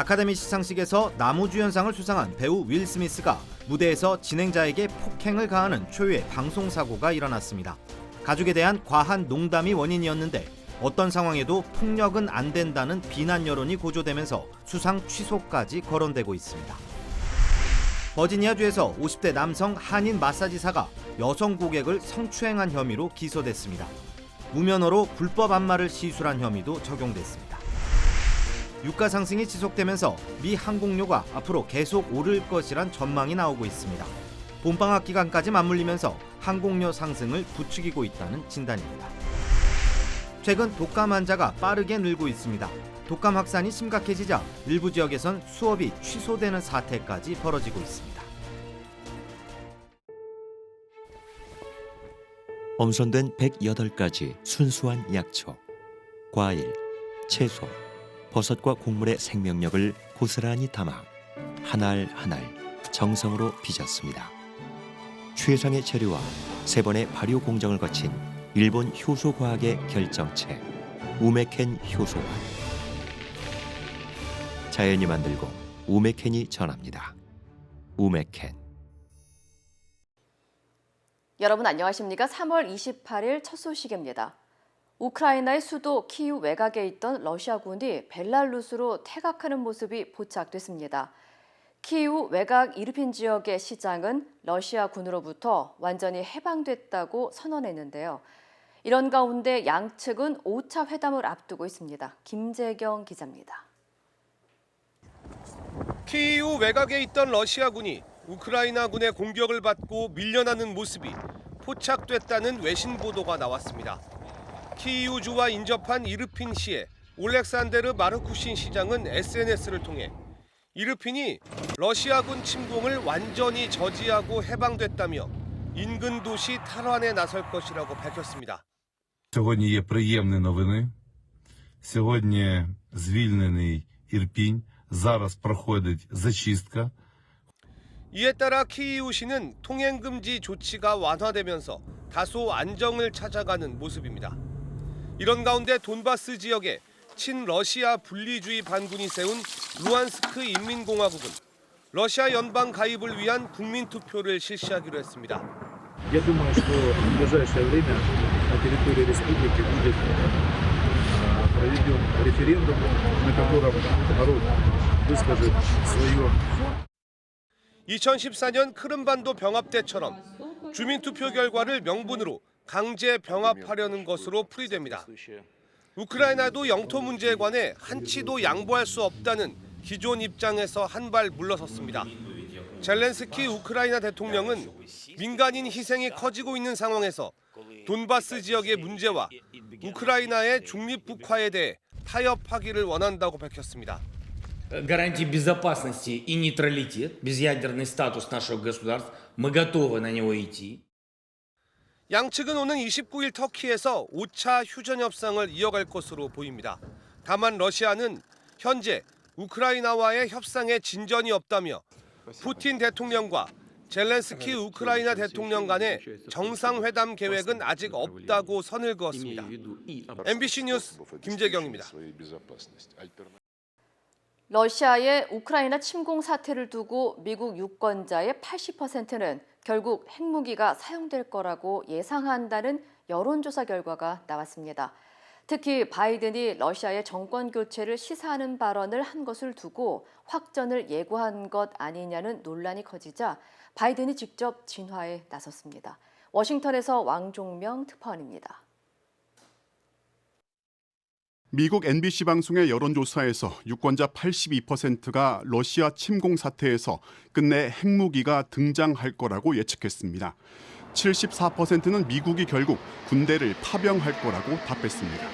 아카데미 시상식에서 나무주연상을 수상한 배우 윌 스미스가 무대에서 진행자에게 폭행을 가하는 초유의 방송사고가 일어났습니다. 가족에 대한 과한 농담이 원인이었는데 어떤 상황에도 폭력은 안 된다는 비난 여론이 고조되면서 수상 취소까지 거론되고 있습니다. 버지니아주에서 50대 남성 한인 마사지사가 여성 고객을 성추행한 혐의로 기소됐습니다. 무면허로 불법 안마를 시술한 혐의도 적용됐습니다. 유가 상승이 지속되면서 미 항공료가 앞으로 계속 오를 것이란 전망이 나오고 있습니다. 봄방학 기간까지 맞물리면서 항공료 상승을 부추기고 있다는 진단입니다. 최근 독감 환자가 빠르게 늘고 있습니다. 독감 확산이 심각해지자 일부 지역에선 수업이 취소되는 사태까지 벌어지고 있습니다. 엄선된 108가지 순수한 약초, 과일, 채소, 버섯과 곡물의 생명력을 고스란히 담아 한 알 한 알 정성으로 빚었습니다. 최상의 재료와 3번의 발효 공정을 거친 일본 효소과학의 결정체 우메켄 효소환. 자연이 만들고 우메켄이 전합니다. 우메켄. 여러분 안녕하십니까? 3월 28일 첫 소식입니다. 우크라이나의 수도 키이우 외곽에 있던 러시아군이 벨라루스로 퇴각하는 모습이 포착됐습니다. 키이우 외곽 이르핀 지역의 시장은 러시아군으로부터 완전히 해방됐다고 선언했는데요. 이런 가운데 양측은 5차 회담을 앞두고 있습니다. 김재경 기자입니다. 키이우 외곽에 있던 러시아군이 우크라이나군의 공격을 받고 밀려나는 모습이 포착됐다는 외신 보도가 나왔습니다. 키이우주와 인접한 이르핀시의 올렉산데르 마르쿠신 시장은 SNS를 통해 이르핀이 러시아군 침공을 완전히 저지하고 해방됐다며 인근 도시 탈환에 나설 것이라고 밝혔습니다. Сьогодні є приємні новини. Сьогодні звільнений Ірпінь. Зараз проходить зачистка. 이에 따라 키이우시는 통행금지 조치가 완화되면서 다소 안정을 찾아가는 모습입니다. 이런 가운데 돈바스 지역에 친러시아 분리주의 반군이 세운 루안스크 인민공화국은 러시아 연방 가입을 위한 국민투표를 실시하기로 했습니다. Я думаю, что в ближайшее время на территории республики будет проведен референдум, на котором народ выскажет свое. 2014년 크림반도 병합 때처럼 주민투표 결과를 명분으로 강제 병합하려는 것으로 풀이됩니다. 우크라이나도 영토 문제에 관해 한치도 양보할 수 없다는 기존 입장에서 한 발 물러섰습니다. 젤렌스키 우크라이나 대통령은 민간인 희생이 커지고 있는 상황에서 돈바스 지역의 문제와 우크라이나의 중립국화에 대해 타협하기를 원한다고 밝혔습니다. Гарантии безопасности и нейтралитет, безъядерный статус нашего государства, мы готовы на него идти. 양측은 오는 29일 터키에서 5차 휴전 협상을 이어갈 것으로 보입니다. 다만 러시아는 현재 우크라이나와의 협상에 진전이 없다며 푸틴 대통령과 젤렌스키 우크라이나 대통령 간의 정상회담 계획은 아직 없다고 선을 그었습니다. MBC 뉴스 김재경입니다. 러시아의 우크라이나 침공 사태를 두고 미국 유권자의 80%는 결국 핵무기가 사용될 거라고 예상한다는 여론조사 결과가 나왔습니다. 특히 바이든이 러시아의 정권 교체를 시사하는 발언을 한 것을 두고 확전을 예고한 것 아니냐는 논란이 커지자 바이든이 직접 진화에 나섰습니다. 워싱턴에서 왕종명 특파원입니다. 미국 NBC 방송의 여론조사에서 유권자 82%가 러시아 침공 사태에서 끝내 핵무기가 등장할 거라고 예측했습니다. 74%는 미국이 결국 군대를 파병할 거라고 답했습니다.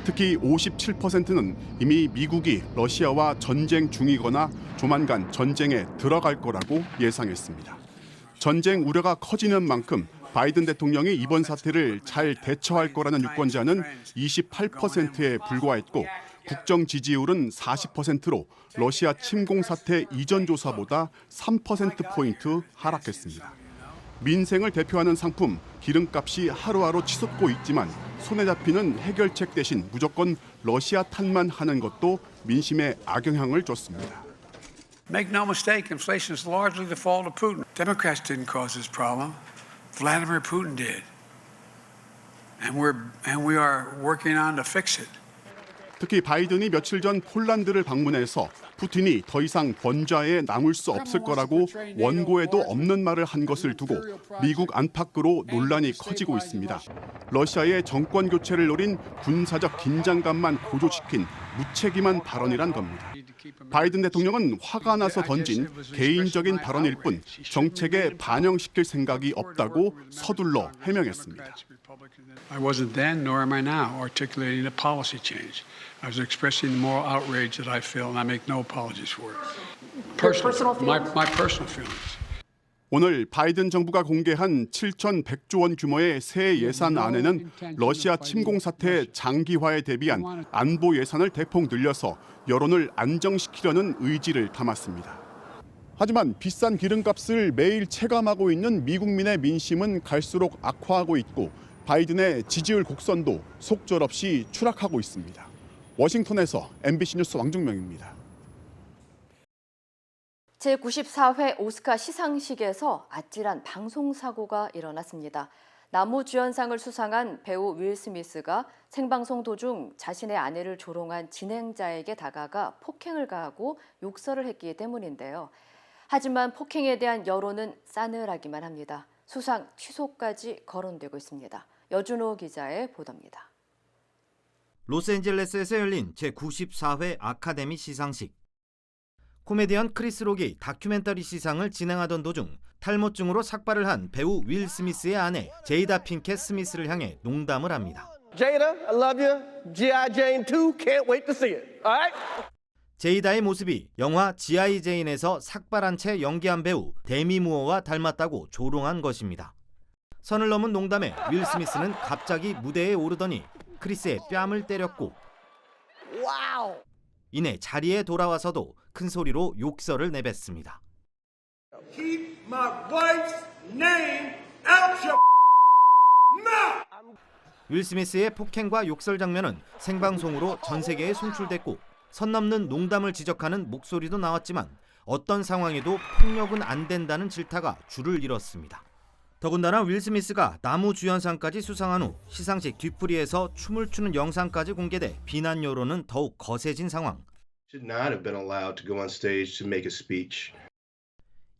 특히 57%는 이미 미국이 러시아와 전쟁 중이거나 조만간 전쟁에 들어갈 거라고 예상했습니다. 전쟁 우려가 커지는 만큼 바이든 대통령이 이번 사태를 잘 대처할 거라는 유권자는 28%에 불과했고 국정 지지율은 40%로 러시아 침공 사태 이전 조사보다 3%포인트 하락했습니다. 민생을 대표하는 상품 기름값이 하루하루 치솟고 있지만 손에 잡히는 해결책 대신 무조건 러시아 탓만 하는 것도 민심에 악영향을 줬습니다. Make no mistake, inflation is largely the fault of Putin. Democrats didn't cause this problem. Vladimir Putin did. And we are working on to fix it. 특히 바이든이 며칠 전 폴란드를 방문해서 푸틴이 더 이상 번좌에 남을 수 없을 거라고 원고에도 없는 말을 한 것을 두고 미국 안팎으로 논란이 커지고 있습니다. 러시아의 정권 교체를 노린 군사적 긴장감만 고조시킨 무책임한 발언이란 겁니다. 바이든 대통령은 화가 나서 던진 개인적인 발언일 뿐 정책에 반영시킬 생각이 없다고 서둘러 해명했습니다. I wasn't then, nor am I now, articulating a policy change. I was expressing the moral outrage that I feel, and I make no apologies for it. My personal feelings. 오늘 바이든 정부가 공개한 7,100조 원 규모의 새 예산안에는 러시아 침공 사태 장기화에 대비한 안보 예산을 대폭 늘려서 여론을 안정시키려는 의지를 담았습니다. 하지만 비싼 기름값을 매일 체감하고 있는 미국민의 민심은 갈수록 악화하고 있고 바이든의 지지율 곡선도 속절없이 추락하고 있습니다. 워싱턴에서 MBC 뉴스 왕중명입니다. 제94회 오스카 시상식에서 아찔한 방송사고가 일어났습니다. 나무주연상을 수상한 배우 윌 스미스가 생방송 도중 자신의 아내를 조롱한 진행자에게 다가가 폭행을 가하고 욕설을 했기 때문인데요. 하지만 폭행에 대한 여론은 싸늘하기만 합니다. 수상 취소까지 거론되고 있습니다. 여준호 기자의 보도입니다. 로스앤젤레스에서 열린 제94회 아카데미 시상식. 코미디언 크리스 록이 다큐멘터리 시상을 진행하던 도중 탈모증으로 삭발을 한 배우 윌 스미스의 아내 제이다 핑켓 스미스를 향해 농담을 합니다. Jada, I love you. G.I. Jane 2, can't wait to see it. All right? 제이다의 모습이 영화 G.I. 제인에서 삭발한 채 연기한 배우 데미 무어와 닮았다고 조롱한 것입니다. 선을 넘은 농담에 윌 스미스는 갑자기 무대에 오르더니 크리스의 뺨을 때렸고 이내 자리에 돌아와서도 큰 소리로 욕설을 내뱉습니다. Keep my wife's name out your mouth. 윌 스미스의 폭행과 욕설 장면은 생방송으로 전 세계에 송출됐고 선 넘는 농담을 지적하는 목소리도 나왔지만 어떤 상황에도 폭력은 안 된다는 질타가 줄을 이뤘습니다. 더군다나 윌 스미스가 나무주연상까지 수상한 후 시상식 뒤풀이에서 춤을 추는 영상까지 공개돼 비난 여론은 더욱 거세진 상황.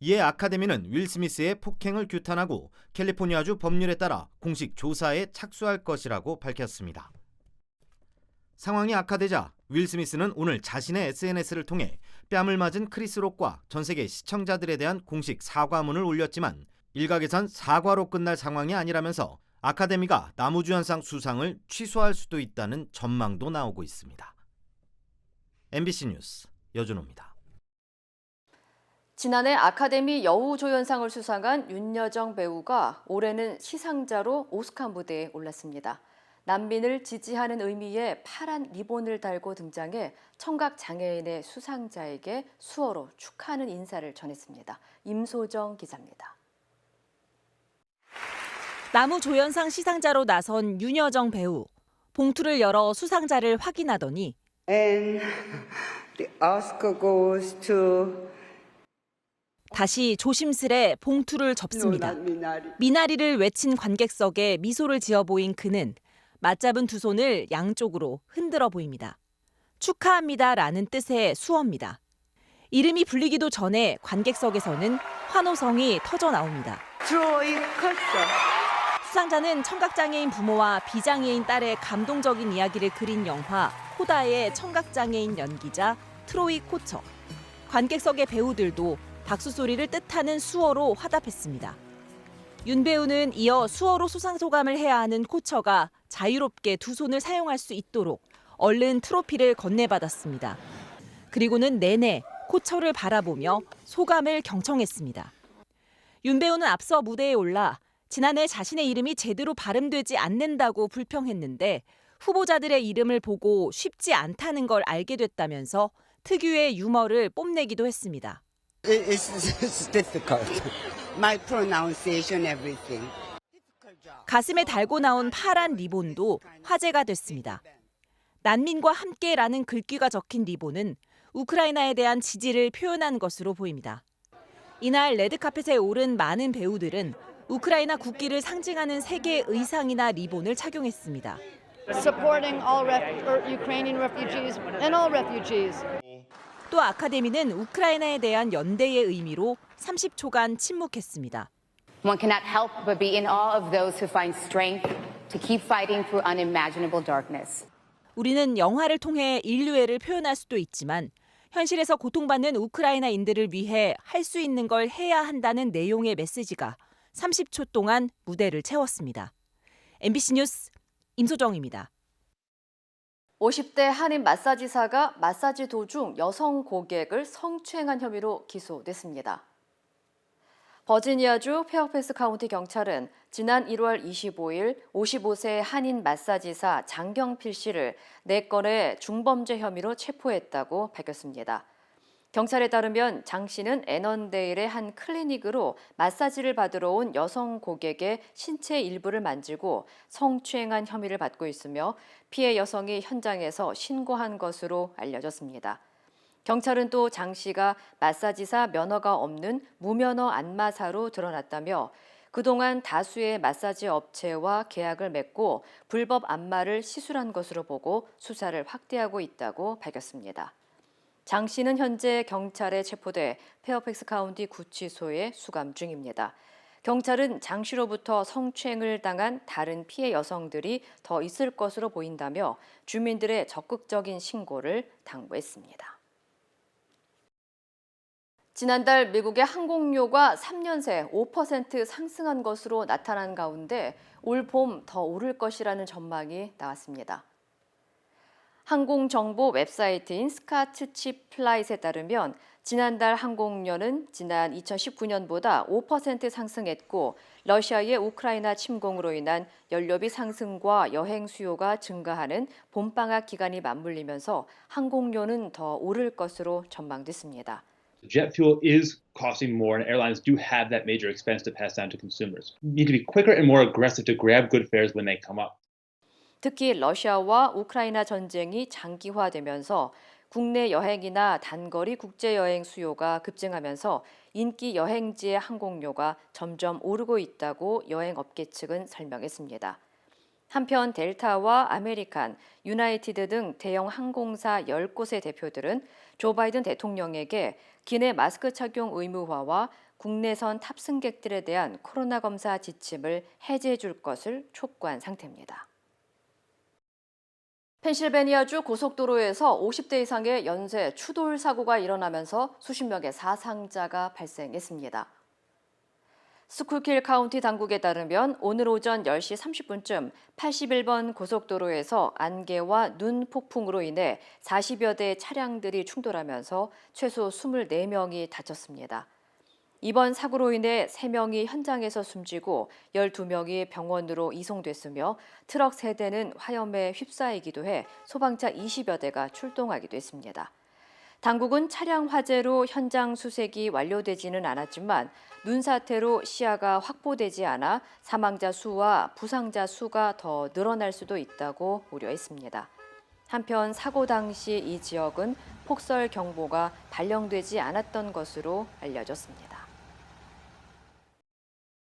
이에 아카데미는 윌 스미스의 폭행을 규탄하고 캘리포니아주 법률에 따라 공식 조사에 착수할 것이라고 밝혔습니다. 상황이 악화되자 윌 스미스는 오늘 자신의 SNS를 통해 뺨을 맞은 크리스 록과 전 세계 시청자들에 대한 공식 사과문을 올렸지만 일각에선 사과로 끝날 상황이 아니라면서 아카데미가 나무주연상 수상을 취소할 수도 있다는 전망도 나오고 있습니다. MBC 뉴스 여준호입니다. 지난해 아카데미 여우조연상을 수상한 윤여정 배우가 올해는 시상자로 오스카 무대에 올랐습니다. 난민을 지지하는 의미의 파란 리본을 달고 등장해 청각장애인의 수상자에게 수어로 축하하는 인사를 전했습니다. 임소정 기자입니다. 나무조연상 시상자로 나선 윤여정 배우. 봉투를 열어 수상자를 확인하더니 And the Oscar goes to 다시 조심스레 봉투를 접습니다. 미나리를 외친 관객석에 미소를 지어 보인 그는 맞잡은 두 손을 양쪽으로 흔들어 보입니다. 축하합니다라는 뜻의 수어입니다. 이름이 불리기도 전에 관객석에서는 환호성이 터져 나옵니다. 트로이 커서. 수상자는 청각장애인 부모와 비장애인 딸의 감동적인 이야기를 그린 영화 호다의 청각장애인 연기자 트로이 코처. 관객석의 배우들도 박수 소리를 뜻하는 수어로 화답했습니다. 윤 배우는 이어 수어로 수상소감을 해야 하는 코처가 자유롭게 두 손을 사용할 수 있도록 얼른 트로피를 건네받았습니다. 그리고는 내내 코처를 바라보며 소감을 경청했습니다. 윤 배우는 앞서 무대에 올라 지난해 자신의 이름이 제대로 발음되지 않는다고 불평했는데 후보자들의 이름을 보고 쉽지 않다는 걸 알게 됐다면서 특유의 유머를 뽐내기도 했습니다. It's difficult. My pronunciation, everything. 가슴에 달고 나온 파란 리본도 화제가 됐습니다. 난민과 함께라는 글귀가 적힌 리본은 우크라이나에 대한 지지를 표현한 것으로 보입니다. 이날 레드카펫에 오른 많은 배우들은 우크라이나 국기를 상징하는 3개의 의상이나 리본을 착용했습니다. Supporting all Ukrainian refugees and all refugees. 또 아카데미는 우크라이나에 대한 연대의 의미로 30초간 침묵했습니다. One cannot help but be in awe of those who find strength to keep fighting through unimaginable darkness. 우리는 영화를 통해 인류애를 표현할 수도 있지만 현실에서 고통받는 우크라이나인들을 위해 할 수 있는 걸 해야 한다는 내용의 메시지가 30초 동안 무대를 채웠습니다. MBC 뉴스 임소정입니다. 50대 한인 마사지사가 마사지 도중 여성 고객을 성추행한 혐의로 기소됐습니다. 버지니아주 페어팩스 카운티 경찰은 지난 1월 25일 55세 한인 마사지사 장경필 씨를 4건의 중범죄 혐의로 체포했다고 밝혔습니다. 경찰에 따르면 장 씨는 애넌데일의 한 클리닉으로 마사지를 받으러 온 여성 고객의 신체 일부를 만지고 성추행한 혐의를 받고 있으며 피해 여성이 현장에서 신고한 것으로 알려졌습니다. 경찰은 또 장 씨가 마사지사 면허가 없는 무면허 안마사로 드러났다며 그동안 다수의 마사지 업체와 계약을 맺고 불법 안마를 시술한 것으로 보고 수사를 확대하고 있다고 밝혔습니다. 장 씨는 현재 경찰에 체포돼 페어팩스 카운티 구치소에 수감 중입니다. 경찰은 장 씨로부터 성추행을 당한 다른 피해 여성들이 더 있을 것으로 보인다며 주민들의 적극적인 신고를 당부했습니다. 지난달 미국의 항공료가 3년 새 5% 상승한 것으로 나타난 가운데 올 봄 더 오를 것이라는 전망이 나왔습니다. 항공정보 웹사이트인 스카트칩플라잇에 따르면 지난달 항공료는 지난 2019년보다 5% 상승했고 러시아의 우크라이나 침공으로 인한 연료비 상승과 여행 수요가 증가하는 봄방학 기간이 맞물리면서 항공료는 더 오를 것으로 전망됐습니다. Jet fuel is costing more and airlines do have that major expense to pass down to consumers. You need to be quicker and more aggressive to grab good fares when they come up. 특히 러시아와 우크라이나 전쟁이 장기화되면서 국내 여행이나 단거리 국제여행 수요가 급증하면서 인기 여행지의 항공료가 점점 오르고 있다고 여행업계 측은 설명했습니다. 한편 델타와 아메리칸, 유나이티드 등 대형 항공사 10곳의 대표들은 조 바이든 대통령에게 기내 마스크 착용 의무화와 국내선 탑승객들에 대한 코로나 검사 지침을 해제해 줄 것을 촉구한 상태입니다. 펜실베니아주 고속도로에서 50대 이상의 연쇄 추돌 사고가 일어나면서 수십 명의 사상자가 발생했습니다. 스쿨킬 카운티 당국에 따르면 오늘 오전 10시 30분쯤 81번 고속도로에서 안개와 눈 폭풍으로 인해 40여 대의 차량들이 충돌하면서 최소 24명이 다쳤습니다. 이번 사고로 인해 3명이 현장에서 숨지고 12명이 병원으로 이송됐으며 트럭 3대는 화염에 휩싸이기도 해 소방차 20여 대가 출동하기도 했습니다. 당국은 차량 화재로 현장 수색이 완료되지는 않았지만 눈 사태로 시야가 확보되지 않아 사망자 수와 부상자 수가 더 늘어날 수도 있다고 우려했습니다. 한편 사고 당시 이 지역은 폭설 경보가 발령되지 않았던 것으로 알려졌습니다.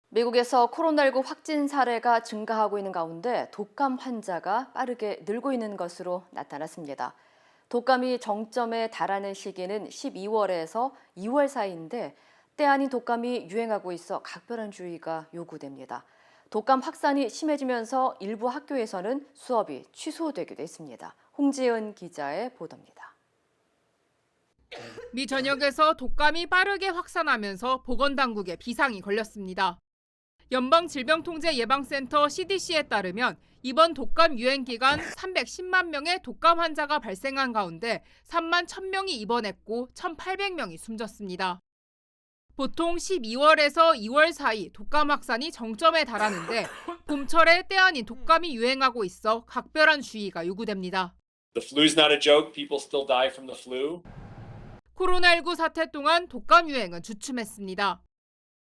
미국에서 코로나19 확진 사례가 증가하고 있는 가운데 독감 환자가 빠르게 늘고 있는 것으로 나타났습니다. 독감이 정점에 달하는 시기는 12월에서 2월 사이인데 때 아닌 독감이 유행하고 있어 각별한 주의가 요구됩니다. 독감 확산이 심해지면서 일부 학교에서는 수업이 취소되기도 했습니다. 홍지은 기자의 보도입니다. 미 전역에서 독감이 빠르게 확산하면서 보건당국에 비상이 걸렸습니다. 연방질병통제예방센터 CDC에 따르면 이번 독감 유행 기간 310만 명의 독감 환자가 발생한 가운데 3만 1,000명이 입원했고 1,800명이 숨졌습니다. 보통 12월에서 2월 사이 독감 확산이 정점에 달하는데 봄철에 때 아닌 독감이 유행하고 있어 각별한 주의가 요구됩니다. The flu's not a joke. People still die from the flu. 코로나19 사태 동안 독감 유행은 주춤했습니다.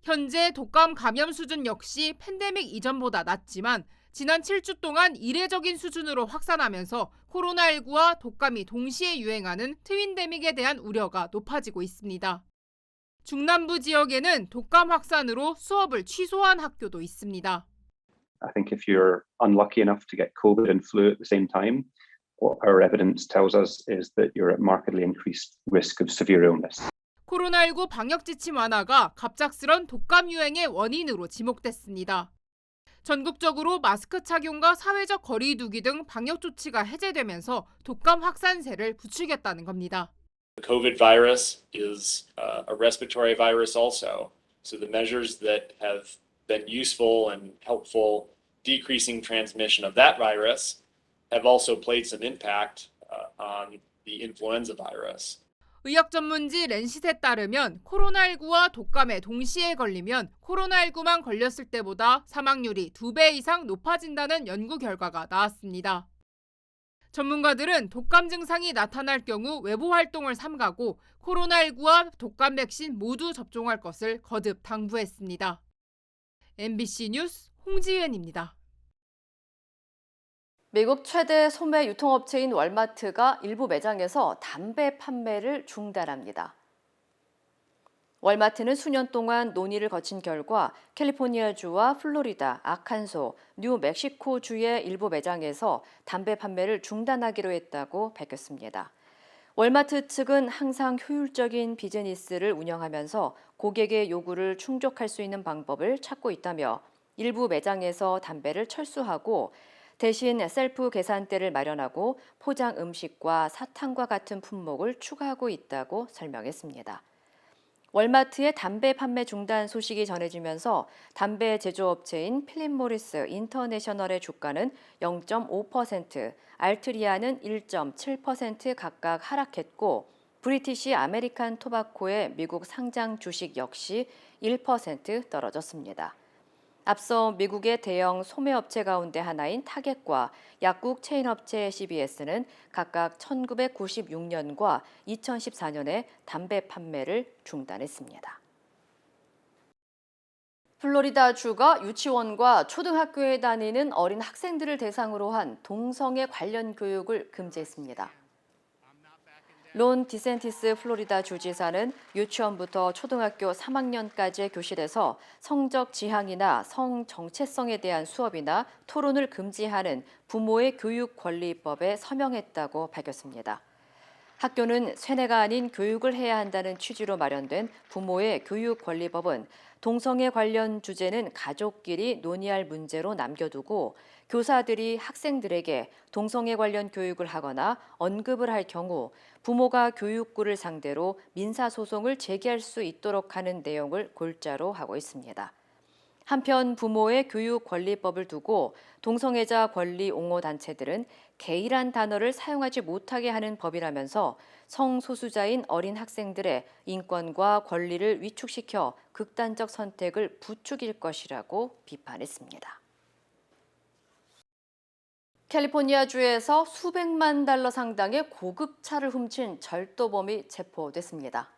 현재 독감 감염 수준 역시 팬데믹 이전보다 낮지만 지난 7주 동안 이례적인 수준으로 확산하면서 코로나19와 독감이 동시에 유행하는 트윈데믹에 대한 우려가 높아지고 있습니다. 중남부 지역에는 독감 확산으로 수업을 취소한 학교도 있습니다. I think if you're unlucky enough to get COVID and flu at the same time, what our evidence tells us is that you're at markedly increased risk of severe illness. 코로나19 방역 지침 완화가 갑작스런 독감 유행의 원인으로 지목됐습니다. 전국적으로 마스크 착용과 사회적 거리 두기 등 방역 조치가 해제되면서 독감 확산세를 부추겼다는 겁니다. The COVID virus is a respiratory virus also. So the measures that have been useful and helpful decreasing transmission of that virus have also played some impact on the influenza virus. 의학 전문지 랜싯에 따르면 코로나19와 독감에 동시에 걸리면 코로나19만 걸렸을 때보다 사망률이 2배 이상 높아진다는 연구 결과가 나왔습니다. 전문가들은 독감 증상이 나타날 경우 외부 활동을 삼가고 코로나19와 독감 백신 모두 접종할 것을 거듭 당부했습니다. MBC 뉴스 홍지은입니다. 미국 최대 소매 유통업체인 월마트가 일부 매장에서 담배 판매를 중단합니다. 월마트는 수년 동안 논의를 거친 결과 캘리포니아주와 플로리다, 아칸소, 뉴멕시코주의 일부 매장에서 담배 판매를 중단하기로 했다고 밝혔습니다. 월마트 측은 항상 효율적인 비즈니스를 운영하면서 고객의 요구를 충족할 수 있는 방법을 찾고 있다며 일부 매장에서 담배를 철수하고 대신 셀프 계산대를 마련하고 포장 음식과 사탕과 같은 품목을 추가하고 있다고 설명했습니다. 월마트의 담배 판매 중단 소식이 전해지면서 담배 제조업체인 필립 모리스 인터내셔널의 주가는 0.5%, 알트리아는 1.7% 각각 하락했고 브리티시 아메리칸 토바코의 미국 상장 주식 역시 1% 떨어졌습니다. 앞서 미국의 대형 소매업체 가운데 하나인 타겟과 약국 체인업체 CVS는 각각 1996년과 2014년에 담배 판매를 중단했습니다. 플로리다주가 유치원과 초등학교에 다니는 어린 학생들을 대상으로 한 동성애 관련 교육을 금지했습니다. 론 디센티스 플로리다 주지사는 유치원부터 초등학교 3학년까지의 교실에서 성적 지향이나 성 정체성에 대한 수업이나 토론을 금지하는 부모의 교육 권리법에 서명했다고 밝혔습니다. 학교는 쇠뇌가 아닌 교육을 해야 한다는 취지로 마련된 부모의 교육 권리법은 동성애 관련 주제는 가족끼리 논의할 문제로 남겨두고 교사들이 학생들에게 동성애 관련 교육을 하거나 언급을 할 경우 부모가 교육부를 상대로 민사소송을 제기할 수 있도록 하는 내용을 골자로 하고 있습니다. 한편 부모의 교육 권리법을 두고 동성애자 권리 옹호 단체들은 게이란 단어를 사용하지 못하게 하는 법이라면서 성소수자인 어린 학생들의 인권과 권리를 위축시켜 극단적 선택을 부추길 것이라고 비판했습니다. 캘리포니아주에서 수백만 달러 상당의 고급 차를 훔친 절도범이 체포됐습니다.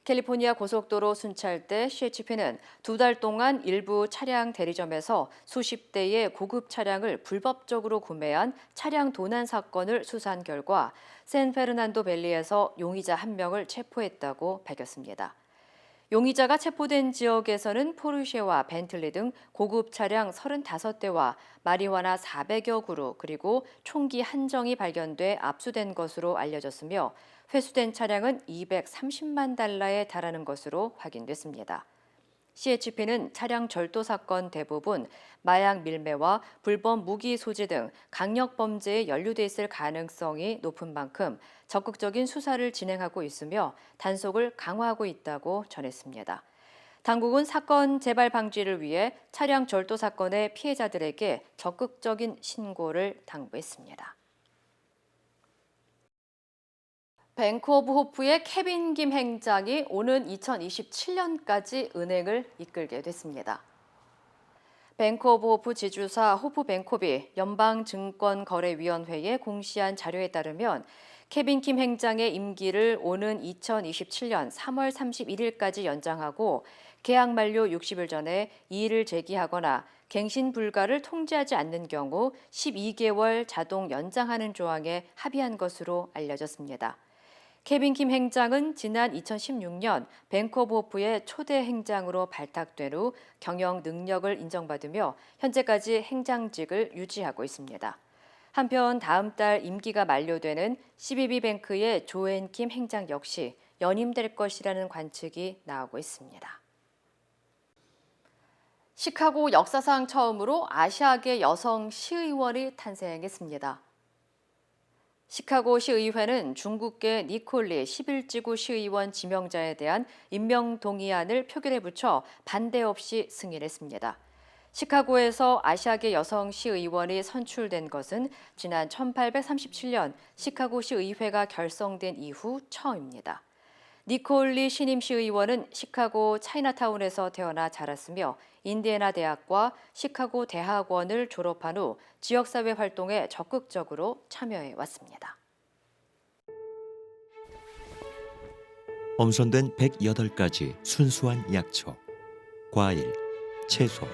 캘리포니아 고속도로 순찰대 CHP는 2달 동안 일부 차량 대리점에서 수십 대의 고급 차량을 불법적으로 구매한 차량 도난 사건을 수사한 결과 샌페르난도 밸리에서 용의자 1명을 체포했다고 밝혔습니다. 용의자가 체포된 지역에서는 포르쉐와 벤틀리 등 고급 차량 35대와 마리화나 400여 그루 그리고 총기 한정이 발견돼 압수된 것으로 알려졌으며 회수된 차량은 230만 달러에 달하는 것으로 확인됐습니다. CHP는 차량 절도 사건 대부분 마약 밀매와 불법 무기 소지 등 강력 범죄에 연루돼 있을 가능성이 높은 만큼 적극적인 수사를 진행하고 있으며 단속을 강화하고 있다고 전했습니다. 당국은 사건 재발 방지를 위해 차량 절도 사건의 피해자들에게 적극적인 신고를 당부했습니다. 뱅크 오브 호프의 케빈 김 행장이 오는 2027년까지 은행을 이끌게 됐습니다. 뱅크 오브 호프 지주사 호프뱅콕이 연방증권거래위원회에 공시한 자료에 따르면 케빈 김 행장의 임기를 오는 2027년 3월 31일까지 연장하고 계약 만료 60일 전에 이의를 제기하거나 갱신 불가를 통지하지 않는 경우 12개월 자동 연장하는 조항에 합의한 것으로 알려졌습니다. 케빈 킴 행장은 지난 2016년 뱅크 오브 호프의 초대 행장으로 발탁된 후 경영 능력을 인정받으며 현재까지 행장직을 유지하고 있습니다. 한편 다음 달 임기가 만료되는 CBB뱅크의 조앤 킴 행장 역시 연임될 것이라는 관측이 나오고 있습니다. 시카고 역사상 처음으로 아시아계 여성 시의원이 탄생했습니다. 시카고 시의회는 중국계 니콜리 11지구 시의원 지명자에 대한 임명 동의안을 표결에 붙여 반대 없이 승인했습니다. 시카고에서 아시아계 여성 시의원이 선출된 것은 지난 1837년 시카고 시의회가 결성된 이후 처음입니다. 니콜리 신임 시의원은 시카고 차이나타운에서 태어나 자랐으며 인디애나 대학과 시카고 대학원을 졸업한 후 지역사회 활동에 적극적으로 참여해 왔습니다. 엄선된 108가지 순수한 약초, 과일, 채소,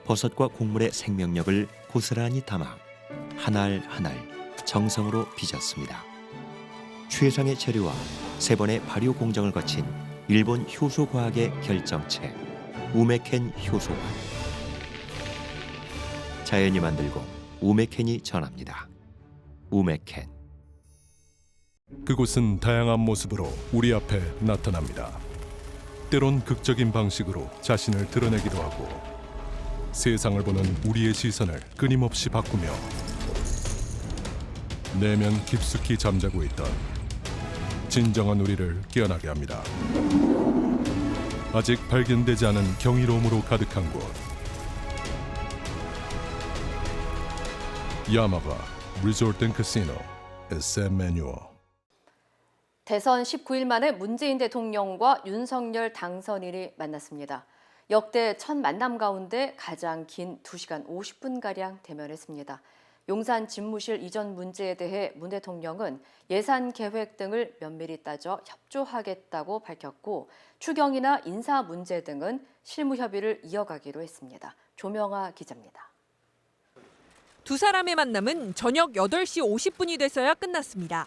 버섯과 곡물의 생명력을 고스란히 담아 한 알 한 알 정성으로 빚었습니다. 최상의 재료와 3번의 발효 공정을 거친 일본 효소과학의 결정체 우메켄 효소관. 자연이 만들고 우메켄이 전합니다. 우메켄. 그곳은 다양한 모습으로 우리 앞에 나타납니다. 때론 극적인 방식으로 자신을 드러내기도 하고 세상을 보는 우리의 시선을 끊임없이 바꾸며 내면 깊숙이 잠자고 있던 진정한 우리를 깨어나게 합니다. 아직 발견되지 않은 경이로움으로 가득한 곳. 야마바 리조트 앤 카시노 에세메뉴어. 대선 19일 만에 문재인 대통령과 윤석열 당선인이 만났습니다. 역대 첫 만남 가운데 가장 긴 2시간 50분가량 대면했습니다. 용산 집무실 이전 문제에 대해 문 대통령은 예산 계획 등을 면밀히 따져 협조하겠다고 밝혔고 추경이나 인사 문제 등은 실무 협의를 이어가기로 했습니다. 조명아 기자입니다. 두 사람의 만남은 저녁 8시 50분이 돼서야 끝났습니다.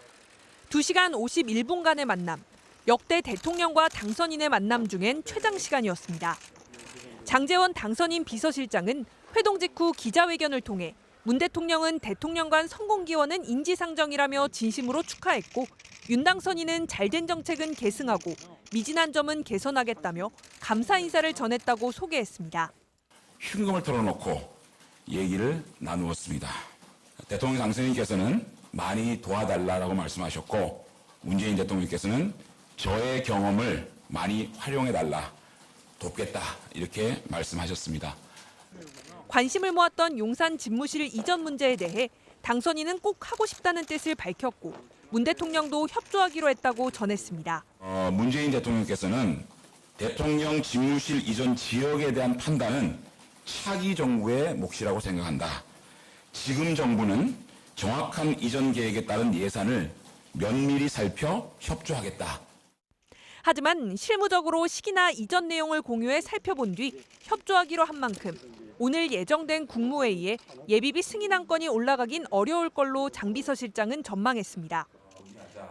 2시간 51분간의 만남, 역대 대통령과 당선인의 만남 중엔 최장 시간이었습니다. 장제원 당선인 비서실장은 회동 직후 기자회견을 통해 문 대통령은 대통령 간 성공기원은 인지상정이라며 진심으로 축하했고 윤 당선인은 잘된 정책은 계승하고 미진한 점은 개선하겠다며 감사 인사를 전했다고 소개했습니다. 흉금을 털어놓고 얘기를 나누었습니다. 대통령 당선인께서는 많이 도와달라고 말씀하셨고 문재인 대통령께서는 저의 경험을 많이 활용해달라, 돕겠다 이렇게 말씀하셨습니다. 관심을 모았던 용산 집무실 이전 문제에 대해 당선인은 꼭 하고 싶다는 뜻을 밝혔고 문 대통령도 협조하기로 했다고 전했습니다. 문재인 대통령께서는 대통령 집무실 이전 지역에 대한 판단은 차기 정부의 몫이라고 생각한다. 지금 정부는 정확한 이전 계획에 따른 예산을 면밀히 살펴 협조하겠다. 하지만 실무적으로 시기나 이전 내용을 공유해 살펴본 뒤 협조하기로 한 만큼 오늘 예정된 국무회의에 예비비 승인 안건이 올라가긴 어려울 걸로 장 비서실장은 전망했습니다.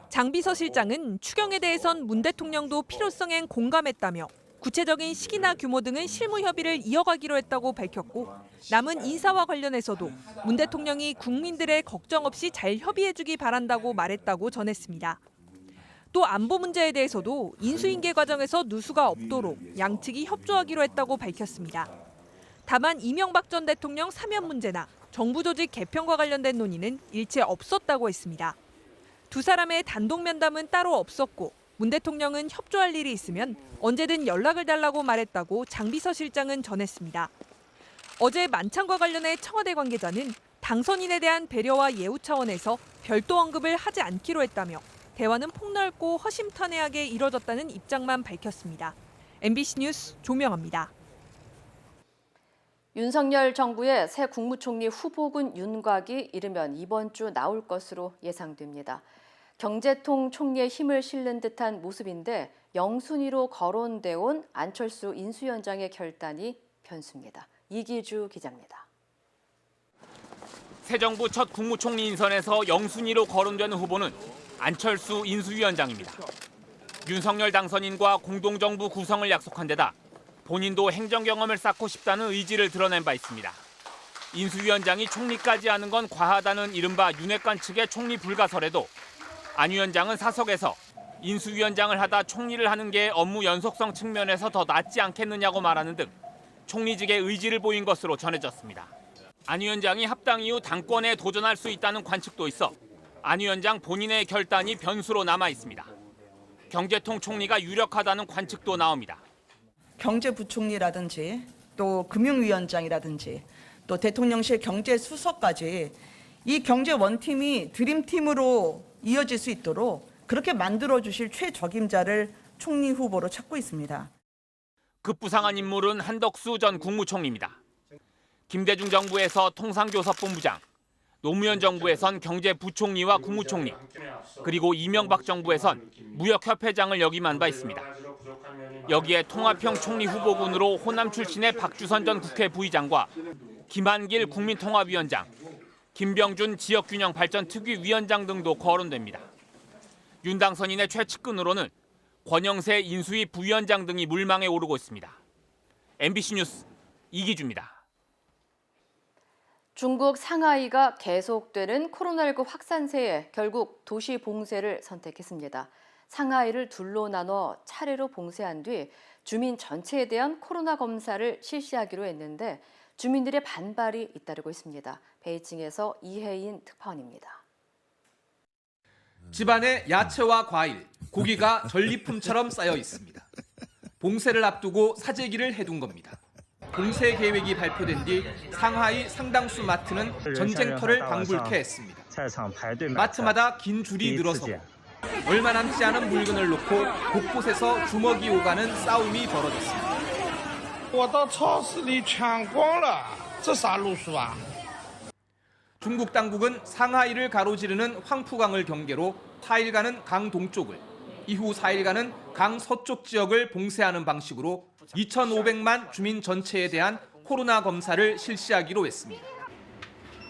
장 비서실장은 추경에 대해선 문 대통령도 필요성엔 공감했다며 구체적인 시기나 규모 등은 실무 협의를 이어가기로 했다고 밝혔고 남은 인사와 관련해서도 문 대통령이 국민들의 걱정 없이 잘 협의해주기 바란다고 말했다고 전했습니다. 또 안보 문제에 대해서도 인수인계 과정에서 누수가 없도록 양측이 협조하기로 했다고 밝혔습니다. 다만 이명박 전 대통령 사면 문제나 정부 조직 개편과 관련된 논의는 일체 없었다고 했습니다. 두 사람의 단독 면담은 따로 없었고 문 대통령은 협조할 일이 있으면 언제든 연락을 달라고 말했다고 장 비서실장은 전했습니다. 어제 만찬과 관련해 청와대 관계자는 당선인에 대한 배려와 예우 차원에서 별도 언급을 하지 않기로 했다며 대화는 폭넓고 허심탄회하게 이뤄졌다는 입장만 밝혔습니다. MBC 뉴스 조명아입니다. 윤석열 정부의 새 국무총리 후보군 윤곽이 이르면 이번 주 나올 것으로 예상됩니다. 경제통 총리의 힘을 실는 듯한 모습인데 명순위로 거론돼 온 안철수 인수위원장의 결단이 변수입니다. 이기주 기자입니다. 새 정부 첫 국무총리 인선에서 영순위로 거론된 후보는 안철수 인수위원장입니다. 윤석열 당선인과 공동정부 구성을 약속한 데다 본인도 행정 경험을 쌓고 싶다는 의지를 드러낸 바 있습니다. 인수위원장이 총리까지 하는 건 과하다는 이른바 윤핵관 측의 총리 불가설에도 안 위원장은 사석에서 인수위원장을 하다 총리를 하는 게 업무 연속성 측면에서 더 낫지 않겠느냐고 말하는 등 총리직의 의지를 보인 것으로 전해졌습니다. 안 위원장이 합당 이후 당권에 도전할 수 있다는 관측도 있어 안 위원장 본인의 결단이 변수로 남아 있습니다. 경제통 총리가 유력하다는 관측도 나옵니다. 경제부총리라든지 또 금융위원장이라든지 또 대통령실 경제수석까지 이 경제원팀이 드림팀으로 이어질 수 있도록 그렇게 만들어주실 최적임자를 총리 후보로 찾고 있습니다. 급부상한 인물은 한덕수 전 국무총리입니다. 김대중 정부에서 통상교섭본부장, 노무현 정부에선 경제부총리와 국무총리, 그리고 이명박 정부에선 무역협회장을 역임한 바 있습니다. 여기에 통합형 총리 후보군으로 호남 출신의 박주선 전 국회 부의장과 김한길 국민통합위원장, 김병준 지역균형발전특위위원장 등도 거론됩니다. 윤 당선인의 최측근으로는 권영세 인수위 부위원장 등이 물망에 오르고 있습니다. MBC 뉴스 이기주입니다. 중국 상하이가 계속되는 코로나19 확산세에 결국 도시 봉쇄를 선택했습니다. 상하이를 둘로 나눠 차례로 봉쇄한 뒤 주민 전체에 대한 코로나 검사를 실시하기로 했는데 주민들의 반발이 잇따르고 있습니다. 베이징에서 이혜인 특파원입니다. 집안에 야채와 과일, 고기가 전리품처럼 쌓여 있습니다. 봉쇄를 앞두고 사재기를 해둔 겁니다. 봉쇄 계획이 발표된 뒤 상하이 상당수 마트는 전쟁터를 방불케 했습니다. 마트마다 긴 줄이 늘어서 얼마 남지 않은 물건을 놓고 곳곳에서 주먹이 오가는 싸움이 벌어졌습니다. 중국 당국은 상하이를 가로지르는 황푸강을 경계로 4일간은 강 동쪽을, 이후 4일간은 강 서쪽 지역을 봉쇄하는 방식으로 2,500만 주민 전체에 대한 코로나 검사를 실시하기로 했습니다.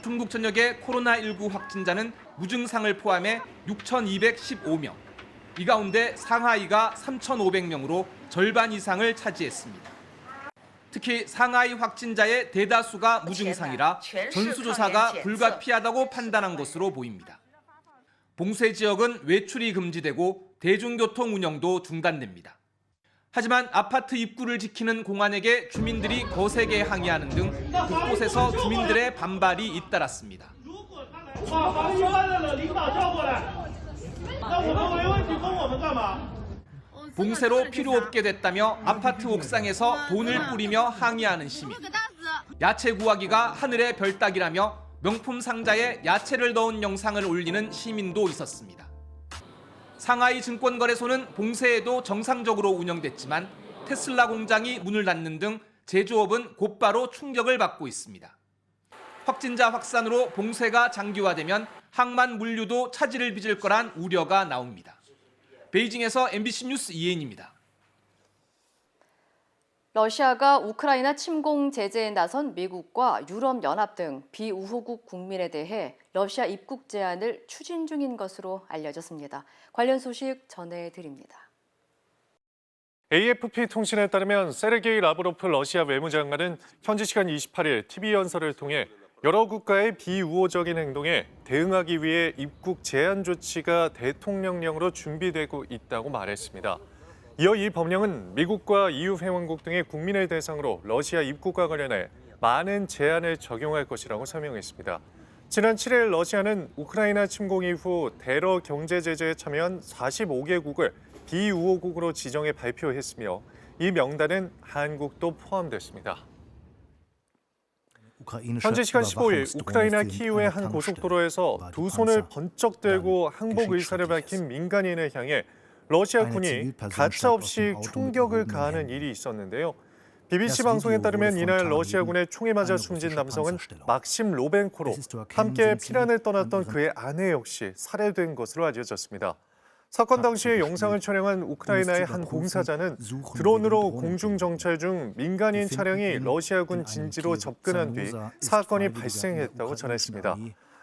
중국 전역의 코로나19 확진자는 무증상을 포함해 6,215명. 이 가운데 상하이가 3,500명으로 절반 이상을 차지했습니다. 특히 상하이 확진자의 대다수가 무증상이라 전수조사가 불가피하다고 판단한 것으로 보입니다. 봉쇄 지역은 외출이 금지되고 대중교통 운영도 중단됩니다. 하지만 아파트 입구를 지키는 공안에게 주민들이 거세게 항의하는 등 곳곳에서 주민들의 반발이 잇따랐습니다. 봉쇄로 필요 없게 됐다며 아파트 옥상에서 돈을 뿌리며 항의하는 시민. 야채 구하기가 하늘의 별 따기라며 명품 상자에 야채를 넣은 영상을 올리는 시민도 있었습니다. 상하이 증권거래소는 봉쇄에도 정상적으로 운영됐지만 테슬라 공장이 문을 닫는 등 제조업은 곧바로 충격을 받고 있습니다. 확진자 확산으로 봉쇄가 장기화되면 항만 물류도 차질을 빚을 거란 우려가 나옵니다. 베이징에서 MBC 뉴스 이혜인입니다. 러시아가 우크라이나 침공 제재에 나선 미국과 유럽연합 등 비우호국 국민에 대해 러시아 입국 제한을 추진 중인 것으로 알려졌습니다. 관련 소식 전해드립니다. AFP 통신에 따르면 세르게이 라브로프 러시아 외무장관은 현지 시간 28일 TV 연설을 통해 여러 국가의 비우호적인 행동에 대응하기 위해 입국 제한 조치가 대통령령으로 준비되고 있다고 말했습니다. 이어 이 법령은 미국과 EU 회원국 등의 국민을 대상으로 러시아 입국과 관련해 많은 제한을 적용할 것이라고 설명했습니다. 지난 7일 러시아는 우크라이나 침공 이후 테러 경제 제재에 참여한 45개국을 비우호국으로 지정해 발표했으며 이 명단엔 한국도 포함됐습니다. 현지 시간 15일 우크라이나 키이우의 한 고속도로에서 두 손을 번쩍 들고 항복 의사를 밝힌 민간인을 향해 러시아 군이 가차없이 총격을 가하는 일이 있었는데요. BBC 방송에 따르면 이날 러시아군의 총에 맞아 숨진 남성은 막심 로벤코로 함께 피란을 떠났던 그의 아내 역시 살해된 것으로 알려졌습니다. 사건 당시의 영상을 촬영한 우크라이나의 한 봉사자는 드론으로 공중 정찰 중 민간인 차량이 러시아군 진지로 접근한 뒤 사건이 발생했다고 전했습니다.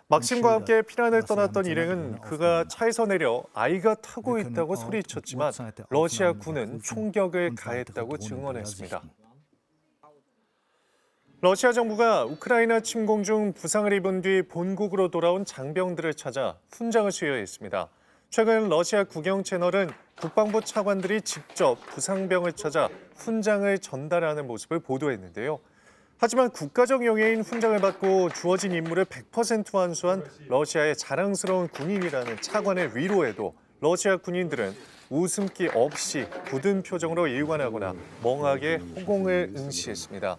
막심과 함께 피난을 떠났던 일행은 그가 차에서 내려 아이가 타고 있다고 소리쳤지만 러시아 군은 총격을 가했다고 증언했습니다. 러시아 정부가 우크라이나 침공 중 부상을 입은 뒤 본국으로 돌아온 장병들을 찾아 훈장을 수여했습니다. 최근 러시아 국영 채널은 국방부 차관들이 직접 부상병을 찾아 훈장을 전달하는 모습을 보도했는데요. 하지만 국가적 영예인 훈장을 받고 주어진 임무를 100% 완수한 러시아의 자랑스러운 군인이라는 차관의 위로에도 러시아 군인들은 웃음기 없이 굳은 표정으로 일관하거나 멍하게 허공을 응시했습니다.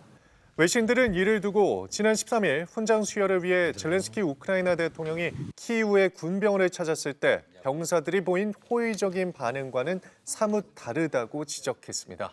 외신들은 이를 두고 지난 13일 훈장 수여를 위해 젤렌스키 우크라이나 대통령이 키이우의 군병원을 찾았을 때 병사들이 보인 호의적인 반응과는 사뭇 다르다고 지적했습니다.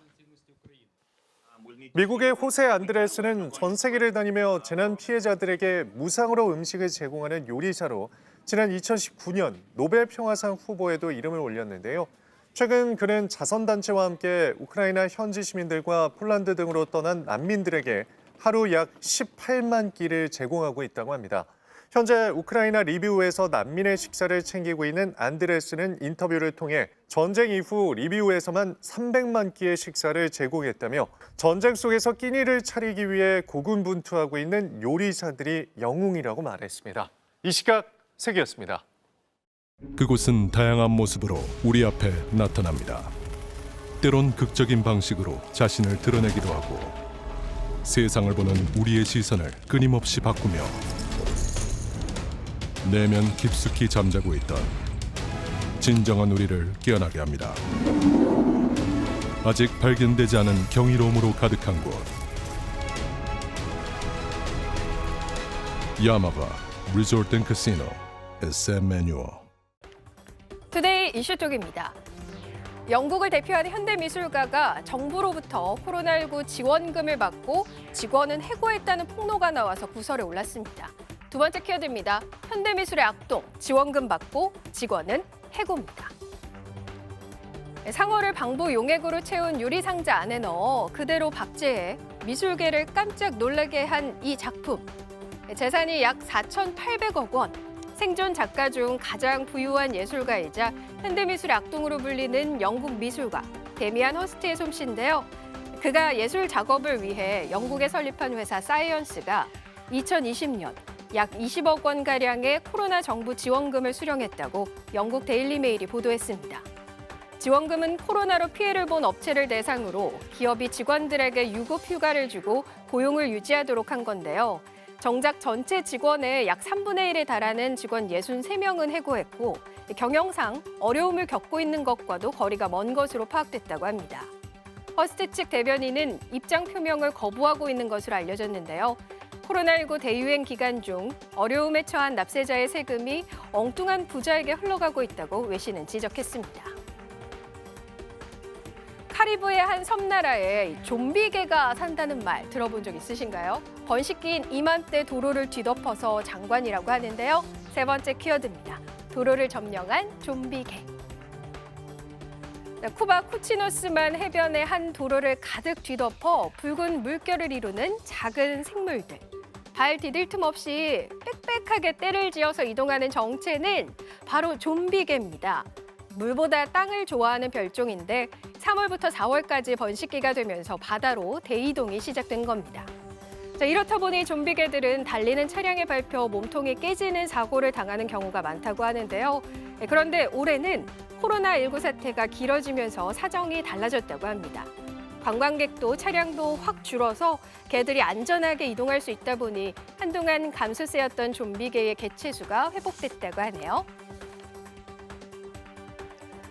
미국의 호세 안드레스는 전 세계를 다니며 재난 피해자들에게 무상으로 음식을 제공하는 요리사로 지난 2019년 노벨 평화상 후보에도 이름을 올렸는데요. 최근 그는 자선단체와 함께 우크라이나 현지 시민들과 폴란드 등으로 떠난 난민들에게 하루 약 18만 끼를 제공하고 있다고 합니다. 현재 우크라이나 리비우에서 난민의 식사를 챙기고 있는 안드레스는 인터뷰를 통해 전쟁 이후 리비우에서만 300만 끼의 식사를 제공했다며 전쟁 속에서 끼니를 차리기 위해 고군분투하고 있는 요리사들이 영웅이라고 말했습니다. 이 시각 세계였습니다. 그곳은 다양한 모습으로 우리 앞에 나타납니다. 때론 극적인 방식으로 자신을 드러내기도 하고 세상을 보는 우리의 시선을 끊임없이 바꾸며 내면 깊숙이 잠자고 있던 진정한 우리를 깨어나게 합니다. 아직 발견되지 않은 경이로움으로 가득한 곳. 야마바 리조트 앤 카시노 SM 매뉴얼. 투데이 이슈톡입니다. 영국을 대표하는 현대미술가가 정부로부터 코로나19 지원금을 받고 직원은 해고했다는 폭로가 나와서 구설에 올랐습니다. 두 번째 키워드입니다. 현대미술의 악동, 지원금 받고 직원은 해고입니다. 상어를 방부 용액으로 채운 유리상자 안에 넣어 그대로 박제해 미술계를 깜짝 놀라게 한 이 작품. 재산이 약 4,800억 원. 생존 작가 중 가장 부유한 예술가이자 현대미술의 악동으로 불리는 영국 미술가 데미안 허스트의 솜씨인데요. 그가 예술 작업을 위해 영국에 설립한 회사 사이언스가 2020년 약 20억 원가량의 코로나 정부 지원금을 수령했다고 영국 데일리메일이 보도했습니다. 지원금은 코로나로 피해를 본 업체를 대상으로 기업이 직원들에게 유급 휴가를 주고 고용을 유지하도록 한 건데요. 정작 전체 직원의 약 3분의 1에 달하는 직원 63명은 해고했고 경영상 어려움을 겪고 있는 것과도 거리가 먼 것으로 파악됐다고 합니다. 허스트 측 대변인은 입장 표명을 거부하고 있는 것으로 알려졌는데요. 코로나19 대유행 기간 중 어려움에 처한 납세자의 세금이 엉뚱한 부자에게 흘러가고 있다고 외신은 지적했습니다. 카리브의 한 섬나라에 좀비개가 산다는 말 들어본 적 있으신가요? 번식기인 이맘때 도로를 뒤덮어서 장관이라고 하는데요. 세 번째 키워드입니다. 도로를 점령한 좀비개. 쿠바 쿠치노스만 해변의 한 도로를 가득 뒤덮어 붉은 물결을 이루는 작은 생물들. 발 디딜 틈 없이 빽빽하게 때를 지어서 이동하는 정체는 바로 좀비개입니다. 물보다 땅을 좋아하는 별종인데 3월부터 4월까지 번식기가 되면서 바다로 대이동이 시작된 겁니다. 이렇다 보니 좀비개들은 달리는 차량에 밟혀 몸통이 깨지는 사고를 당하는 경우가 많다고 하는데요. 그런데 올해는 코로나19 사태가 길어지면서 사정이 달라졌다고 합니다. 관광객도 차량도 확 줄어서 개들이 안전하게 이동할 수 있다 보니 한동안 감소세였던 좀비개의 개체수가 회복됐다고 하네요.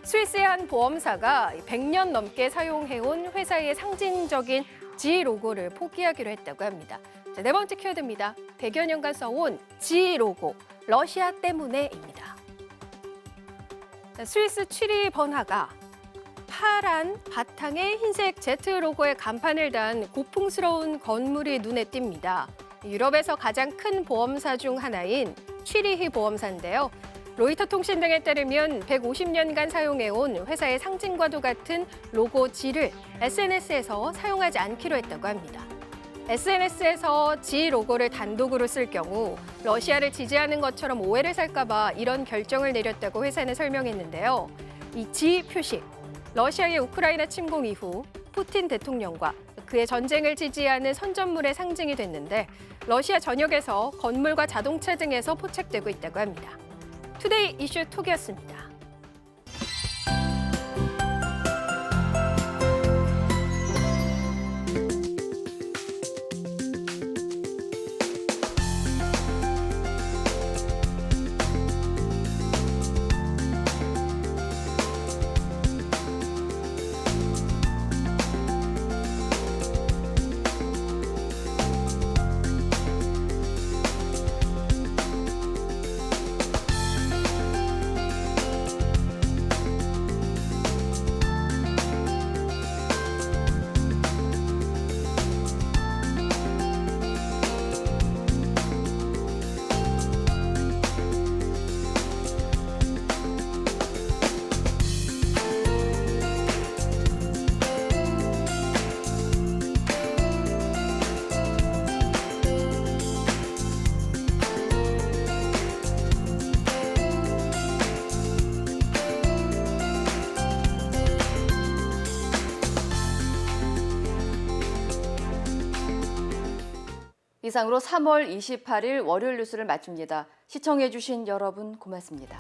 스위스의 한 보험사가 100년 넘게 사용해온 회사의 상징적인 G 로고를 포기하기로 했다고 합니다. 네 번째 키워드입니다. 100여 년간 써온 G 로고, 러시아 때문에입니다. 스위스 취리 번화가 파란 바탕에 흰색 Z 로고의 간판을 단 고풍스러운 건물이 눈에 띕니다. 유럽에서 가장 큰 보험사 중 하나인 취리히 보험사인데요. 로이터 통신 등에 따르면 150년간 사용해온 회사의 상징과도 같은 로고 G를 SNS에서 사용하지 않기로 했다고 합니다. SNS에서 G 로고를 단독으로 쓸 경우 러시아를 지지하는 것처럼 오해를 살까 봐 이런 결정을 내렸다고 회사는 설명했는데요. 이 G 표식, 러시아의 우크라이나 침공 이후 푸틴 대통령과 그의 전쟁을 지지하는 선전물의 상징이 됐는데 러시아 전역에서 건물과 자동차 등에서 포착되고 있다고 합니다. 투데이 이슈 톡이었습니다. 이상으로 3월 28일 월요일 뉴스를 마칩니다. 시청해주신 여러분 고맙습니다.